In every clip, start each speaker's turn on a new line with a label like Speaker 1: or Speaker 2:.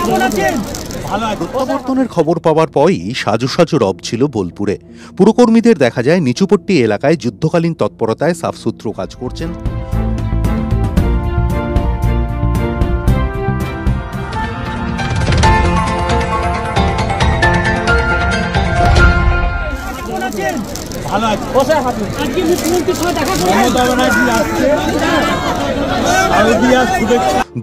Speaker 1: প্রত্যাবর্তনের খবর পাওয়ার পরই সাজো সাজো রব ছিল বোলপুরে। পুরকর্মীদের দেখা যায় নিচুপট্টি এলাকায় যুদ্ধকালীন তৎপরতায় সাফসুতরো কাজ করছেন।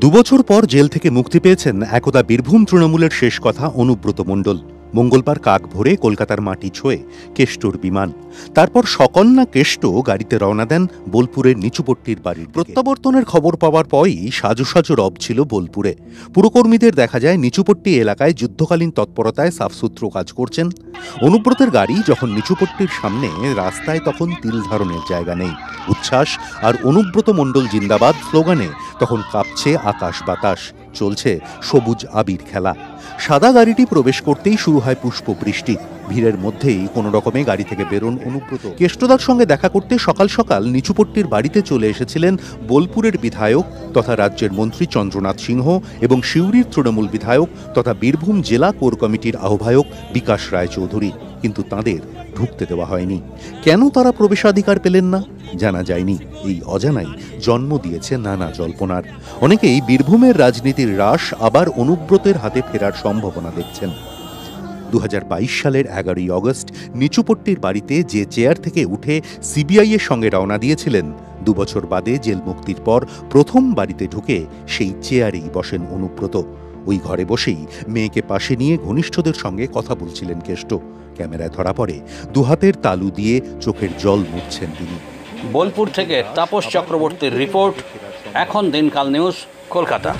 Speaker 1: দুবছর পর জেল থেকে মুক্তি পেয়েছেন একদা বীরভূম তৃণমূলের শেষ কথা অনুব্রত মণ্ডল। মঙ্গলবার কাক ভরে কলকাতার মাটি ছোঁয়ে কেষ্টর বিমান। তারপর সকন্যা কেষ্ট গাড়িতে রওনা দেন বোলপুরের নিচুপট্টির বাড়ির। প্রত্যাবর্তনের খবর পাওয়ার পরই সাজো সাজো রব ছিল বোলপুরে। পুরকর্মীদের দেখা যায় নিচুপট্টি এলাকায় যুদ্ধকালীন তৎপরতায় সাফসুতরো কাজ করছেন। অনুব্রতের গাড়ি যখন নিচুপট্টির সামনে রাস্তায়, তখন তিল ধারণের জায়গা নেই। উচ্ছ্বাস আর অনুব্রত মণ্ডল জিন্দাবাদ স্লোগানে তখন কাঁপছে আকাশ বাতাস, চলছে সবুজ আবির খেলা। সাদা গাড়িটি প্রবেশ করতেই শুরু হয় পুষ্প বৃষ্টি। ভিড়ের মধ্যেই কোনো রকমে গাড়ি থেকে বেরোন অনুব্রত। কেষ্টদার সঙ্গে দেখা করতে সকাল সকাল নিচুপট্টির বাড়িতে চলে এসেছিলেন বোলপুরের বিধায়ক তথা রাজ্যের মন্ত্রী চন্দ্রনাথ সিংহ এবং সিউড়ির তৃণমূল বিধায়ক তথা বীরভূম জেলা কোর কমিটির আহ্বায়ক বিকাশ রায়চৌধুরী। কিন্তু তাঁদের ঢুকতে দেওয়া হয়নি। কেন তারা প্রবেশাধিকার পেলেন না জানা যায়নি। এই অজানাই জন্ম দিয়েছে নানা জল্পনার। অনেকেই বীরভূমের রাজনীতির রাশ আবার অনুব্রতের হাতে ফেরার সম্ভাবনা দেখছেন। 2022 সালের 11ই অগস্ট নিচুপট্টির বাড়িতে যে চেয়ার থেকে উঠে সিবিআই এর সঙ্গে রওনা দিয়েছিলেন, 2 বছর বাদে জেল মুক্তির পর প্রথম বাড়িতে ঢুকে সেই চেয়ারেই বসেন অনুব্রত। ওই ঘরে বসেই মেয়েকে পাশে নিয়ে ঘনিষ্ঠদের সঙ্গে কথা বলছিলেন কেষ্ট। ক্যামেরায় ধরা পড়ে দুহাতের তালু দিয়ে চোখের জল মুছছেন তিনি।
Speaker 2: বোলপুর থেকে তাপস চক্রবর্তীর রিপোর্ট, এখন দিনকাল নিউজ, কলকাতা।